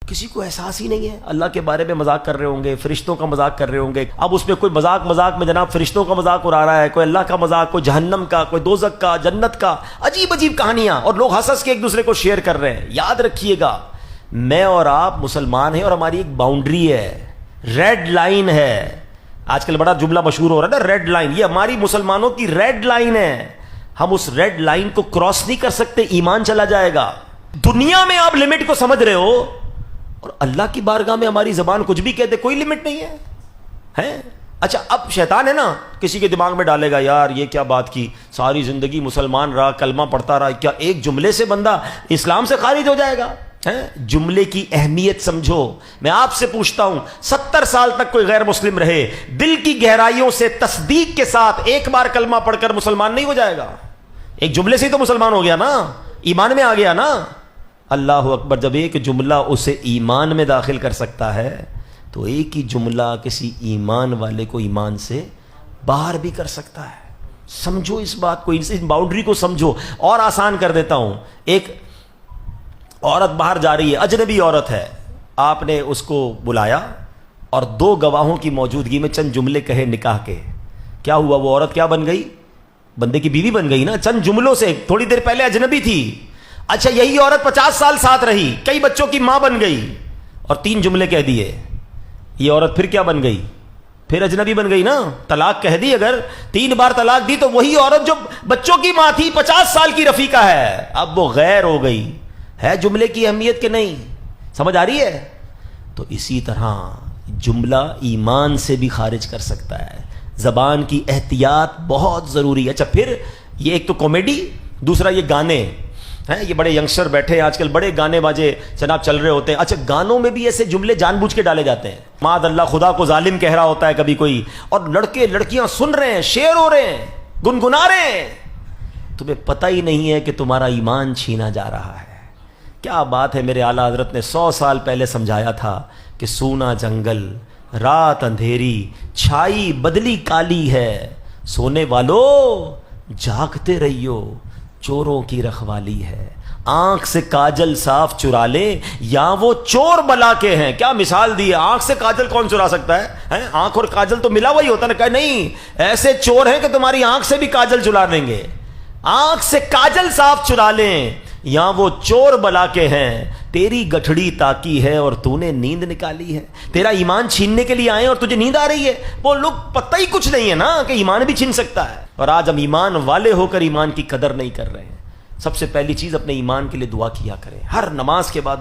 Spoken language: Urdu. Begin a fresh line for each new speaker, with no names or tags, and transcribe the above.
کسی کو احساس ہی نہیں ہے. اللہ کے بارے میں مذاق کر رہے ہوں گے, فرشتوں کا مذاق کر رہے ہوں گے. اب اس میں کوئی مذاق میں جناب فرشتوں کا مذاق اڑا رہا ہے, کوئی اللہ کا مذاق, کوئی جہنم کا, کوئی دوزخ کا, جنت کا, عجیب عجیب کہانیاں, اور لوگ ہنس کے ایک دوسرے کو شیئر کر رہے ہیں. یاد رکھیے گا, میں اور آپ مسلمان ہیں اور ہماری ایک باؤنڈری ہے, ریڈ لائن ہے. آج کل بڑا جملہ مشہور ہو رہا ہے نا, ریڈ لائن. یہ ہماری مسلمانوں کی ریڈ لائن ہے. ہم اس ریڈ لائن کو کراس نہیں کر سکتے, ایمان چلا جائے گا. دنیا میں آپ لمٹ کو سمجھ رہے ہو, اور اللہ کی بارگاہ میں ہماری زبان کچھ بھی کہتے, کوئی لمٹ نہیں ہے. اچھا, اب شیطان ہے نا, کسی کے دماغ میں ڈالے گا, یار یہ کیا بات کی, ساری زندگی مسلمان رہا, کلمہ پڑھتا رہا, کیا ایک جملے سے بندہ اسلام سے خارج ہو جائے گا؟ جملے کی اہمیت سمجھو. میں آپ سے پوچھتا ہوں, 70 سال تک کوئی غیر مسلم رہے, دل کی گہرائیوں سے تصدیق کے ساتھ ایک بار کلمہ پڑھ کر مسلمان نہیں ہو جائے گا؟ ایک جملے سے ہی تو مسلمان ہو گیا نا, ایمان میں آ گیا نا. اللہ اکبر. جب ایک جملہ اسے ایمان میں داخل کر سکتا ہے, تو ایک ہی جملہ کسی ایمان والے کو ایمان سے باہر بھی کر سکتا ہے. سمجھو اس بات کو, اس باؤنڈری کو سمجھو. اور آسان کر دیتا ہوں, ایک عورت باہر جا رہی ہے, اجنبی عورت ہے, آپ نے اس کو بلایا اور 2 گواہوں کی موجودگی میں چند جملے کہے نکاح کے. کیا ہوا, وہ عورت کیا بن گئی؟ بندے کی بیوی بن گئی نا, چند جملوں سے. تھوڑی دیر پہلے اجنبی تھی. اچھا, یہی عورت 50 سال ساتھ رہی, کئی بچوں کی ماں بن گئی, اور 3 جملے کہہ دیے. یہ عورت پھر کیا بن گئی؟ پھر اجنبی بن گئی نا. طلاق کہہ دی. اگر 3 بار طلاق دی تو وہی عورت جو بچوں کی ماں تھی 50 سال کی رفیقہ ہے, اب وہ غیر ہو گئی. ہے جملے کی اہمیت کہ نہیں؟ سمجھ آ رہی ہے؟ تو اسی طرح جملہ ایمان سے بھی خارج کر سکتا ہے. زبان کی احتیاط بہت ضروری ہے. اچھا, پھر یہ ایک تو کامیڈی, دوسرا یہ گانے ہیں. یہ بڑے ینگسٹر بیٹھے ہیں آج کل, بڑے گانے باجے جناب چل رہے ہوتے ہیں. اچھا, گانوں میں بھی ایسے جملے جان بوجھ کے ڈالے جاتے ہیں. معاذ اللہ, خدا کو ظالم کہہ رہا ہوتا ہے کبھی کوئی, اور لڑکے لڑکیاں سن رہے ہیں, شعر ہو رہے ہیں, گنگنا رہے ہیں. تمہیں پتہ ہی نہیں ہے کہ تمہارا ایمان چھینا جا رہا ہے. کیا بات ہے, میرے اعلیٰ حضرت نے 100 سال پہلے سمجھایا تھا کہ سونا جنگل, رات اندھیری, چھائی بدلی کالی ہے, سونے والو جاگتے رہیو, چوروں کی رکھوالی ہے. آنکھ سے کاجل صاف چرا لے, یا وہ چور بلا کے ہیں. کیا مثال دی ہے, آنکھ سے کاجل کون چرا سکتا ہے؟ آنکھ اور کاجل تو ملا ہوا ہی ہوتا ہے نا. کہ نہیں, ایسے چور ہیں کہ تمہاری آنکھ سے بھی کاجل چرا دیں گے. آنکھ سے کاجل صاف چرا لیں, یا وہ چور بلا کے ہیں. تیری گٹھڑی تاکی ہے اور تو نے نیند نکالی ہے. تیرا ایمان چھیننے کے لیے آئے اور تجھے نیند آ رہی ہے. وہ لوگ پتہ ہی کچھ نہیں ہے نا کہ ایمان بھی چھین سکتا ہے. اور آج ہم ایمان والے ہو کر ایمان کی قدر نہیں کر رہے ہیں. سب سے پہلی چیز, اپنے ایمان کے لیے دعا کیا کریں. ہر نماز کے بعد